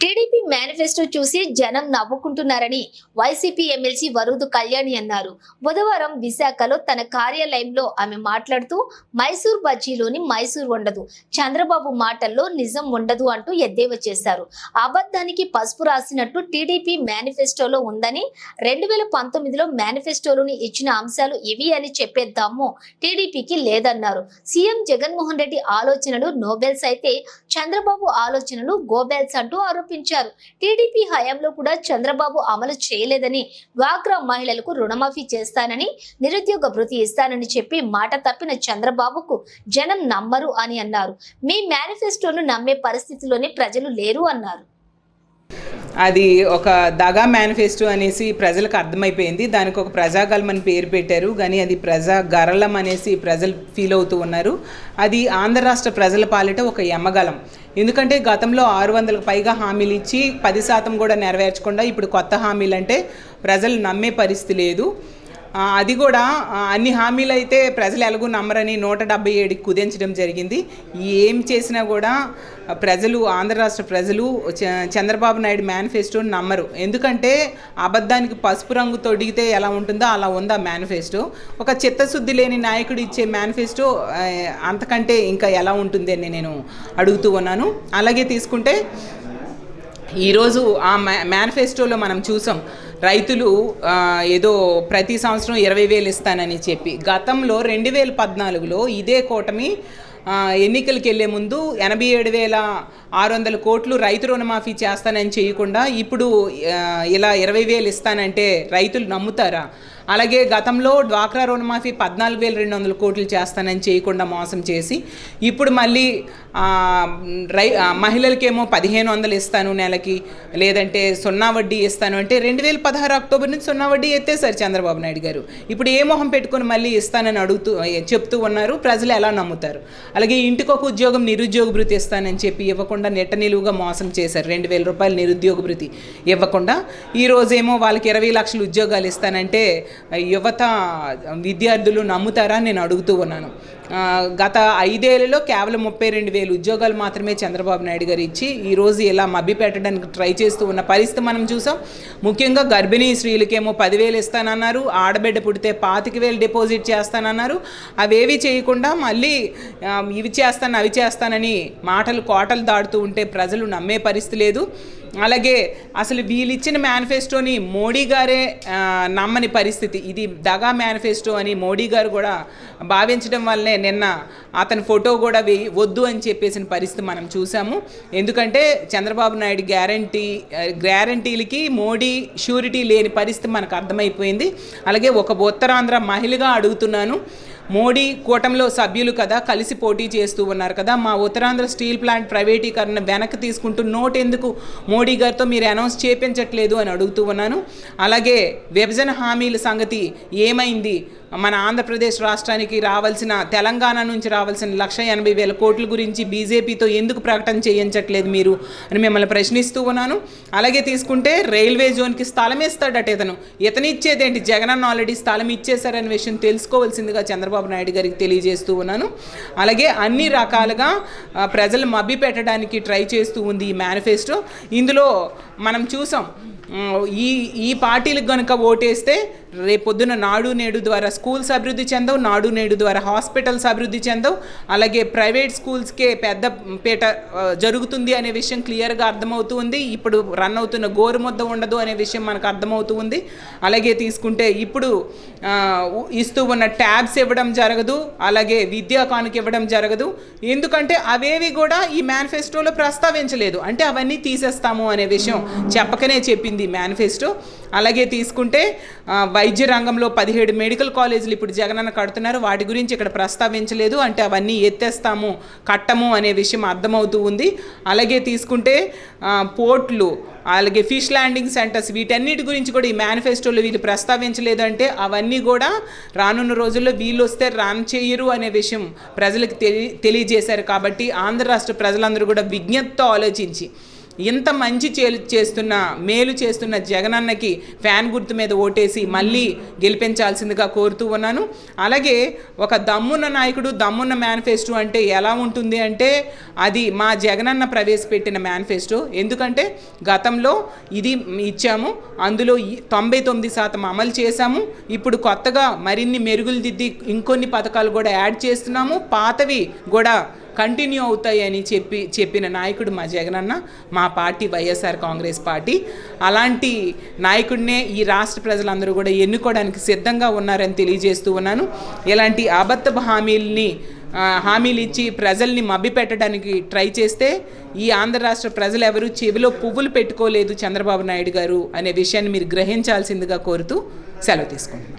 TDP manifesto చూసి జనం నవ్వుకుంటున్నారని YCP MLC వరూదు Kalyani అన్నారు. బుధవారం విశాఖలో తన కార్యాలయంలో ఆమె మాట్లాడుతూ మైసూర్ బజ్జీలోని మైసూర్ ఉండదు, చంద్రబాబు మాటల్లో నిజం ఉండదు అంటూ ఎద్దేవా చేశారు. అబద్ధానికి పసుపు రాసినట్టు టీడీపీ మేనిఫెస్టోలో ఉందని, 2019లో మేనిఫెస్టోలోని ఇచ్చిన అంశాలు ఇవి అని చెప్పే దమ్ము టీడీపీకి లేదన్నారు. సీఎం జగన్మోహన్ రెడ్డి ఆలోచనలు నోబెల్స్ అయితే చంద్రబాబు ఆలోచనలు గోబెల్స్ అంటూ ఆరోపించారు. టీడీపీ హయాంలో కూడా చంద్రబాబు అమలు చేయలేదని, డ్వాక్రా మహిళలకు రుణమాఫీ చేస్తానని, నిరుద్యోగ భృతి ఇస్తానని చెప్పి మాట తప్పిన చంద్రబాబుకు జనం నమ్మరు అని అన్నారు. మీ మేనిఫెస్టోను నమ్మే పరిస్థితిలోనే ప్రజలు లేరు అన్నారు. అది ఒక దగా మేనిఫెస్టో అనేసి ప్రజలకు అర్థమైపోయింది. దానికి ఒక ప్రజాగలం అని పేరు పెట్టారు, కానీ అది ప్రజా గరళం అనేసి ప్రజలు ఫీల్ అవుతూ ఉన్నారు. అది ఆంధ్ర రాష్ట్ర ప్రజల పాలిట ఒక యమగలం. ఎందుకంటే గతంలో 600కు పైగా హామీలు ఇచ్చి 10% కూడా నెరవేర్చకుండా ఇప్పుడు కొత్త హామీలు అంటే ప్రజలు నమ్మే పరిస్థితి లేదు. అది కూడా అన్ని హామీలు అయితే ప్రజలు ఎలాగూ నమ్మరని 177కి కుదించడం జరిగింది. ఏం చేసినా కూడా ప్రజలు, ఆంధ్ర రాష్ట్ర ప్రజలు చంద్రబాబు నాయుడు మేనిఫెస్టోని నమ్మరు. ఎందుకంటే అబద్ధానికి పసుపు రంగు తొడిగితే ఎలా ఉంటుందో అలా ఉందా మేనిఫెస్టో. ఒక చిత్తశుద్ధి లేని నాయకుడు ఇచ్చే మేనిఫెస్టో అంతకంటే ఇంకా ఎలా ఉంటుంది అని నేను అడుగుతూ ఉన్నాను. అలాగే తీసుకుంటే ఈరోజు ఆ మేనిఫెస్టోలో మనం చూసాం, రైతులు ఏదో ప్రతి సంవత్సరం 20,000 ఇస్తానని చెప్పి, గతంలో 2014లో ఇదే కూటమి ఎన్నికలకు వెళ్ళే ముందు 87,600 కోట్లు రైతు రుణమాఫీ చేస్తానని చేయకుండా ఇప్పుడు ఇలా 20,000 ఇస్తానంటే రైతులు నమ్ముతారా? అలాగే గతంలో డ్వాక్రా రుణమాఫీ 14,200 కోట్లు చేస్తానని చేయకుండా మోసం చేసి ఇప్పుడు మళ్ళీ మహిళలకేమో 1,500 ఇస్తాను నెలకి, లేదంటే 0 వడ్డీ ఇస్తాను అంటే 2016 అక్టోబర్ నుంచి 0 వడ్డీ ఎత్తేసారు చంద్రబాబు నాయుడు గారు. ఇప్పుడు ఏ మొహం పెట్టుకుని మళ్ళీ ఇస్తానని చెప్తూ ఉన్నారు. ప్రజలు ఎలా నమ్ముతారు? అలాగే ఇంటికొక ఉద్యోగం, నిరుద్యోగ భృతి ఇస్తానని చెప్పి ఇవ్వకుండా నెట్ట నిలువుగా మోసం చేశారు. 2,000 రూపాయలు నిరుద్యోగ భృతి ఇవ్వకుండా ఈరోజేమో వాళ్ళకి 20 లక్షల ఉద్యోగాలు ఇస్తానంటే యువత, విద్యార్థులు నమ్ముతారా నేను అడుగుతూ ఉన్నాను. గత 5 ఏళ్లలో కేవలం 32,000 ఉద్యోగాలు మాత్రమే చంద్రబాబు నాయుడు గారు ఇచ్చి ఈరోజు ఇలా మభ్య పెట్టడానికి ట్రై చేస్తూ ఉన్న పరిస్థితి మనం చూసాం. ముఖ్యంగా గర్భిణీ స్త్రీలకేమో 10,000 ఇస్తానన్నారు, ఆడబిడ్డ పుడితే 25,000 డిపాజిట్ చేస్తానన్నారు. అవేవి చేయకుండా మళ్ళీ ఇవి చేస్తాను అవి చేస్తానని మాటలు కోటలు దాడుతూ ఉంటే ప్రజలు నమ్మే పరిస్థితి లేదు. అలాగే అసలు వీళ్ళిచ్చిన మేనిఫెస్టోని మోడీ గారే నమ్మని పరిస్థితి. ఇది దగా మేనిఫెస్టో అని మోడీ గారు కూడా భావించడం వల్లనే నిన్న అతని ఫోటో కూడా వద్దు అని చెప్పేసిన పరిస్థితి మనం చూసాము. ఎందుకంటే చంద్రబాబు నాయుడు గ్యారంటీలకి మోడీ షూరిటీ లేని పరిస్థితి మనకు అర్థమైపోయింది. అలాగే ఒక ఉత్తరాంధ్ర మహిళగా అడుగుతున్నాను, మోడీ కూటమిలో సభ్యులు కదా, కలిసి పోటీ చేస్తూ ఉన్నారు కదా, మా ఉత్తరాంధ్ర స్టీల్ ప్లాంట్ ప్రైవేటీకరణ వెనక్కి తీసుకుంటూ నోట్ ఎందుకు మోడీ గారితో మీరు అనౌన్స్ చేయించట్లేదు అని అడుగుతూ ఉన్నాను. అలాగే విభజన హామీల సంగతి ఏమైంది? మన ఆంధ్రప్రదేశ్ రాష్ట్రానికి రావాల్సిన, తెలంగాణ నుంచి రావాల్సిన 1,80,000 కోట్ల గురించి బీజేపీతో ఎందుకు ప్రకటన చేయించట్లేదు మీరు అని మిమ్మల్ని ప్రశ్నిస్తూ ఉన్నాను. అలాగే తీసుకుంటే రైల్వే జోన్కి స్థలం ఇస్తాడట ఇతను ఇచ్చేదేంటి? జగనన్న ఆల్రెడీ స్థలం ఇచ్చేశారనే విషయం తెలుసుకోవాల్సిందిగా చంద్రబాబు నాయుడు గారికి తెలియజేస్తూ ఉన్నాను. అలాగే అన్ని రకాలుగా ప్రజలు మభ్య పెట్టడానికి ట్రై చేస్తూ ఉంది ఈ మేనిఫెస్టో. ఇందులో మనం చూసాం, ఈ పార్టీలకు కనుక ఓటేస్తే రేపొద్దున నాడు నేడు ద్వారా స్కూల్స్ అభివృద్ధి చెందవు, నాడు నేడు ద్వారా హాస్పిటల్స్ అభివృద్ధి చెందవు, అలాగే ప్రైవేట్ స్కూల్స్కే పెద్ద పీట జరుగుతుంది అనే విషయం క్లియర్గా అర్థమవుతూ ఉంది. ఇప్పుడు రన్ అవుతున్న గోరుముద్ద ఉండదు అనే విషయం మనకు అర్థమవుతూ ఉంది. అలాగే తీసుకుంటే ఇప్పుడు ఇస్తూ ఉన్న ట్యాబ్స్ ఇవ్వడం జరగదు, అలాగే విద్యా కానుక ఇవ్వడం జరగదు. ఎందుకంటే అవేవి కూడా ఈ మేనిఫెస్టోలో ప్రస్తావించలేదు. అంటే అవన్నీ తీసేస్తాము అనే విషయం చెప్పకనే చెప్పింది మేనిఫెస్టో. అలాగే తీసుకుంటే వైద్య రంగంలో 17 మెడికల్ కాలేజీలు ఇప్పుడు జగనన్న కడుతున్నారు, వాటి గురించి ఇక్కడ ప్రస్తావించలేదు. అంటే అవన్నీ ఎత్తేస్తాము, కట్టము అనే విషయం అర్థమవుతూ ఉంది. అలాగే తీసుకుంటే పోర్ట్లు, అలాగే ఫిష్ ల్యాండింగ్ సెంటర్స్, వీటన్నిటి గురించి కూడా ఈ మేనిఫెస్టోలో వీళ్ళు ప్రస్తావించలేదు. అంటే అవన్నీ కూడా రానున్న రోజుల్లో వీళ్ళు వస్తే రన్ చేయరు అనే విషయం ప్రజలకు తెలియజేశారు. కాబట్టి ఆంధ్ర రాష్ట్ర ప్రజలందరూ కూడా విజ్ఞతతో ఆలోచించి ఇంత మంచి చేస్తున్న మేలు చేస్తున్న జగనన్నకి ఫ్యాన్ గుర్తు మీద ఓటేసి మళ్ళీ గెలిపించాల్సిందిగా కోరుతూ ఉన్నాను. అలాగే ఒక దమ్మున్న నాయకుడు దమ్మున్న మేనిఫెస్టో అంటే ఎలా ఉంటుంది అంటే అది మా జగనన్న ప్రవేశపెట్టిన మేనిఫెస్టో. ఎందుకంటే గతంలో ఇది ఇచ్చాము, అందులో 99% అమలు చేశాము. ఇప్పుడు కొత్తగా మరిన్ని మెరుగులు దిద్ది ఇంకొన్ని పథకాలు కూడా యాడ్ చేస్తున్నాము, పాతవి కూడా కంటిన్యూ అవుతాయని చెప్పిన నాయకుడు మా జగనన్న, మా పార్టీ వైఎస్ఆర్ కాంగ్రెస్ పార్టీ. అలాంటి నాయకుడినే ఈ రాష్ట్ర ప్రజలందరూ కూడా ఎన్నుకోవడానికి సిద్ధంగా ఉన్నారని తెలియజేస్తూ ఉన్నాను. ఇలాంటి అబద్ధపు హామీలు ఇచ్చి ప్రజల్ని మభ్యపెట్టడానికి ట్రై చేస్తే ఈ ఆంధ్ర రాష్ట్ర ప్రజలు ఎవరు చెవిలో పువ్వులు పెట్టుకోలేదు చంద్రబాబు నాయుడు గారు అనే విషయాన్ని మీరు గ్రహించాల్సిందిగా కోరుతూ సెలవు తీసుకుంటున్నాను.